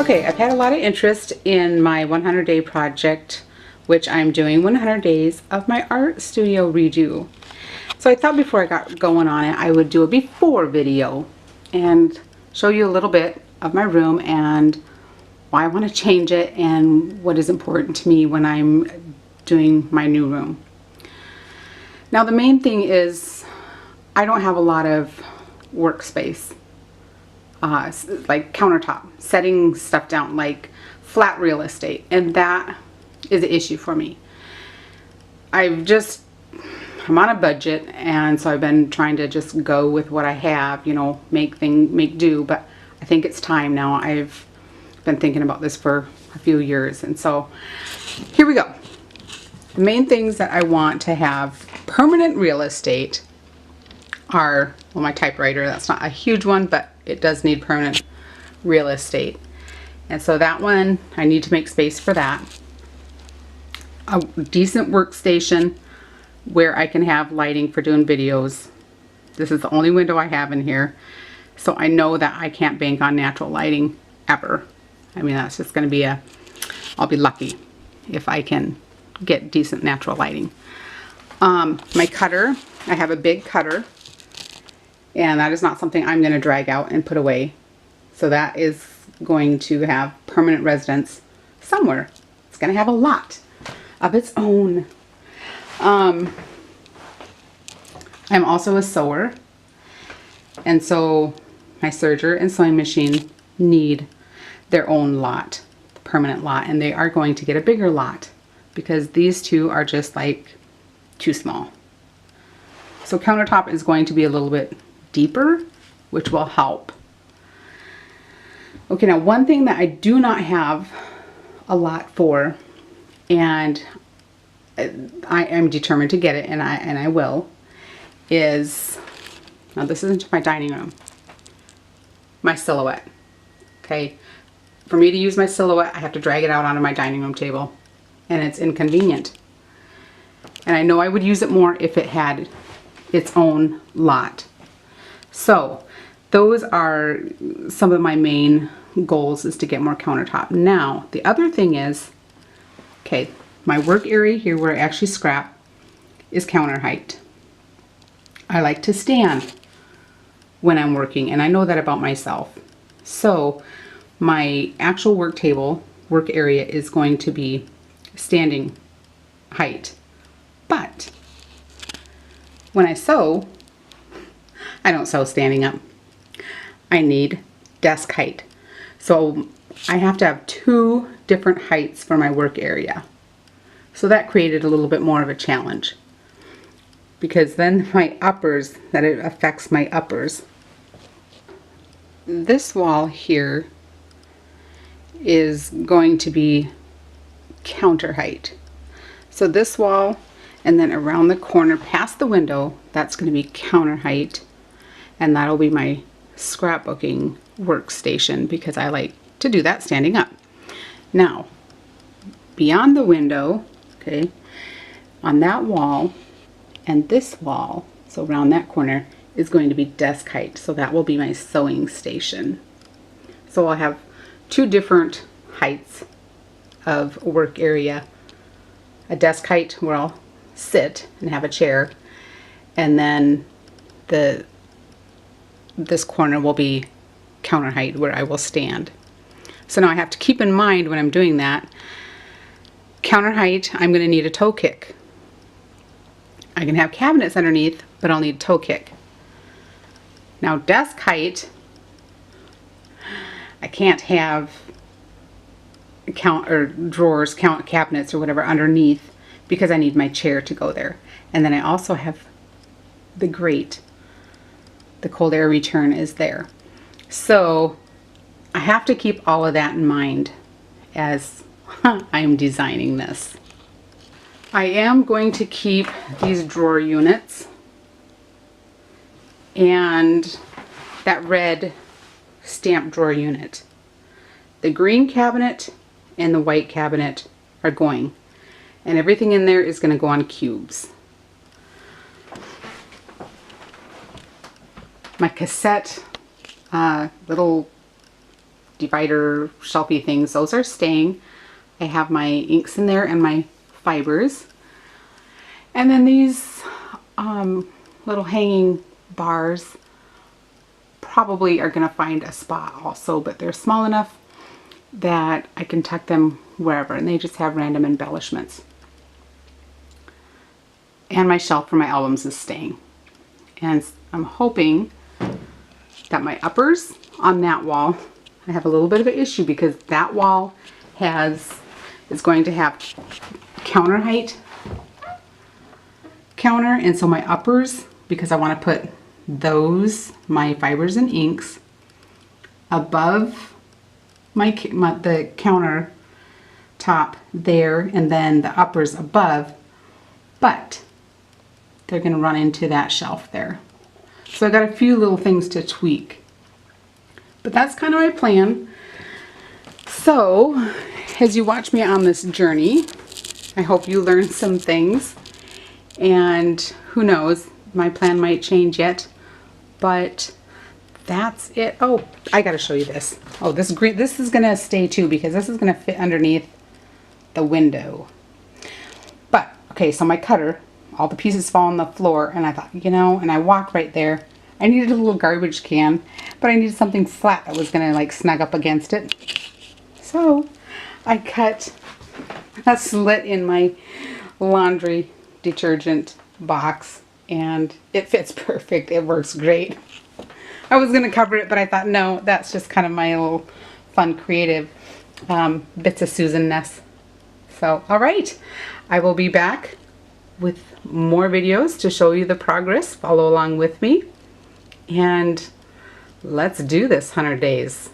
Okay, I've had a lot of interest in my 100-day project, which I'm doing 100 days of my art studio redo. So I thought before I got going on it, I would do a before video and show you a little bit of my room and why I want to change it and what is important to me when I'm doing my new room. Now the main thing is I don't have a lot of workspace. Like countertop, setting stuff down, like flat real estate, and that is an issue for me. I'm on a budget, and so I've been trying to just go with what I have, you know, make do, but I think it's time now. I've been thinking about this for a few years, and so here we go. The main things that I want to have permanent real estate are, well, my typewriter, that's not a huge one, but it does need permanent real estate. And so that one, I need to make space for that. A decent workstation where I can have lighting for doing videos. This is the only window I have in here. So I know that I can't bank on natural lighting ever. I mean, that's just going to be I'll be lucky if I can get decent natural lighting. My cutter, I have a big cutter. And that is not something I'm going to drag out and put away. So that is going to have permanent residence somewhere. It's going to have a lot of its own. I'm also a sewer. And so my serger and sewing machine need their own lot, permanent lot. And they are going to get a bigger lot because these two are just like too small. So countertop is going to be a little bit deeper, which will help. Okay, now one thing that I do not have a lot for, and I am determined to get it, and I will, is, now this isn't my dining room, my silhouette. Okay, for me to use my silhouette, I have to drag it out onto my dining room table, and it's inconvenient. And I know I would use it more if it had its own lot. So those are some of my main goals, is to get more countertop. Now the other thing is, okay, my work area here where I actually scrap is counter height. I like to stand when I'm working, and I know that about myself. So my actual work table, work area is going to be standing height. But when I sew, I don't sew standing up. I need desk height. So I have to have two different heights for my work area. So that created a little bit more of a challenge. Because then my uppers, that it affects my uppers. This wall here is going to be counter height. So this wall, and then around the corner past the window, that's going to be counter height. And that'll be my scrapbooking workstation because I like to do that standing up. Now, beyond the window, okay, on that wall and this wall, so around that corner, is going to be desk height. So that will be my sewing station. So I'll have two different heights of work area. A desk height where I'll sit and have a chair, and then this corner will be counter height where I will stand. So now I have to keep in mind when I'm doing that, counter height, I'm going to need a toe kick. I can have cabinets underneath, but I'll need a toe kick. Now desk height, I can't have drawers, cabinets or whatever underneath because I need my chair to go there. And then I also have the grate. The cold air return is there. So I have to keep all of that in mind as I'm designing this. I am going to keep these drawer units and that red stamp drawer unit. The green cabinet and the white cabinet are going, and everything in there is going to go on cubes. My cassette little divider shelfy things. Those are staying. I have my inks in there and my fibers. And then these little hanging bars probably are going to find a spot also, but they're small enough that I can tuck them wherever, and they just have random embellishments. And my shelf for my albums is staying. And I'm hoping that my uppers on that wall, I have a little bit of an issue because that wall is going to have counter height counter, and so my uppers, because I want to put those, my fibers and inks, above the counter top there, and then the uppers above, but they're going to run into that shelf there. So I got a few little things to tweak, but that's kind of my plan. So as you watch me on this journey, I hope you learned some things, and who knows, my plan might change yet, but that's it. Oh, I gotta show you this. Oh, this green, this is gonna stay too because this is gonna fit underneath the window. But okay, so my cutter, all the pieces fall on the floor, and I thought, you know, and I walked right there. I needed a little garbage can, but I needed something flat that was gonna like snug up against it. So I cut a slit in my laundry detergent box, and it fits perfect. It works great. I was going to cover it, but I thought, no, that's just kind of my little fun creative bits of Susan-ness. So, all right, I will be back with more videos to show you the progress. Follow along with me, and let's do this 100 days.